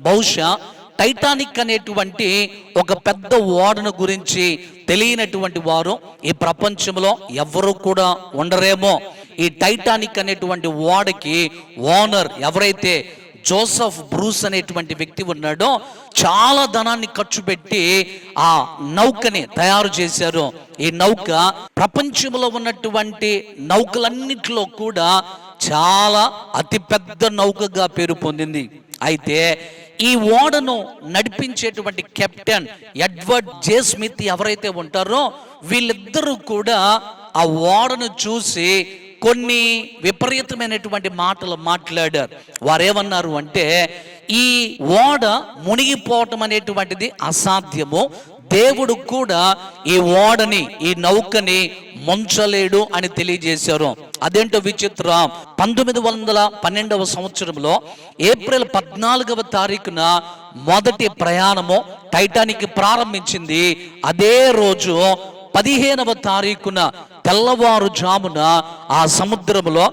బహుశా టైటానిక్ అనేటువంటి ఒక పెద్ద ఓడను గురించి తెలియనటువంటి వారు ఈ ప్రపంచంలో ఎవరు కూడా ఉండరేమో. ఈ టైటానిక్ అనేటువంటి ఓడకి ఓనర్ ఎవరైతే జోసెఫ్ బ్రూస్ అనేటువంటి వ్యక్తి ఉన్నాడో చాలా ధనాన్ని ఖర్చు పెట్టి ఆ నౌకని తయారు చేశారు. ఈ నౌక ప్రపంచంలో ఉన్నటువంటి నౌకలన్నిటిలో కూడా చాలా అతిపెద్ద నౌకగా పేరు పొందింది. అయితే ఈ ఓడను నడిపించేటువంటి కెప్టెన్ ఎడ్వర్డ్ జే స్మిత్ ఎవరైతే ఉంటారో వీళ్ళిద్దరూ కూడా ఆ ఓడను చూసి కొన్ని విపరీతమైనటువంటి మాటలు మాట్లాడారు. వారేమన్నారు అంటే, ఈ ఓడ మునిగిపోవటం అనేటువంటిది అసాధ్యము, దేవుడు కూడా ఈ ఓడని ఈ నౌకని ముంచలేడు అని తెలియజేశారు. అదేంటో విచిత్రం. 1912వ సంవత్సరంలో ఏప్రిల్ 14వ తారీఖున మొదటి ప్రయాణము టైటానిక్ ప్రారంభించింది. అదే రోజు 15వ తారీఖున తెల్లవారుజామున ఆ సముద్రంలో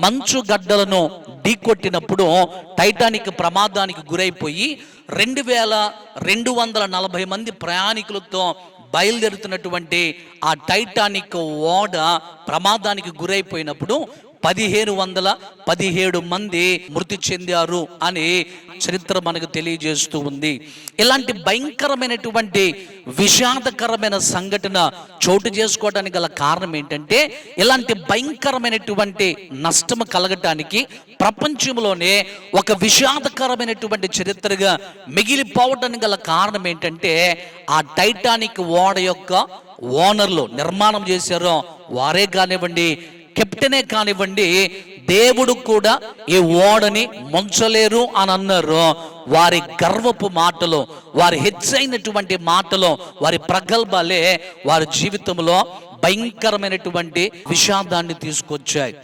మంచు గడ్డలను ఢీకొట్టినప్పుడు టైటానిక్ ప్రమాదానికి గురైపోయి 2240 మంది ప్రయాణికులతో బయలుదేరుతున్నటువంటి ఆ టైటానిక్ ఓడ ప్రమాదానికి గురైపోయినప్పుడు 1517 మంది మృతి చెందారు అని చరిత్ర మనకు తెలియజేస్తూ ఉంది. ఇలాంటి భయంకరమైనటువంటి విషాదకరమైన సంఘటన చోటు చేసుకోవడానికి గల కారణం ఏంటంటే, ఇలాంటి భయంకరమైనటువంటి నష్టం కలగటానికి ప్రపంచంలోనే ఒక విషాదకరమైనటువంటి చరిత్రగా మిగిలిపోవడానికి గల కారణం ఏంటంటే, ఆ టైటానిక్ ఓడ యొక్క ఓనర్లు నిర్మాణం చేశారో వారే కానివ్వండి, కెప్టెనే కానివ్వండి, దేవుడు కూడా ఈ ఓడని ముంచలేరు అని అన్నారు. వారి గర్వపు మాటలు, వారి హెచ్చైనటువంటి మాటలు, వారి ప్రగల్భాలే వారి జీవితంలో భయంకరమైనటువంటి విషాదాన్ని తీసుకొచ్చాయి.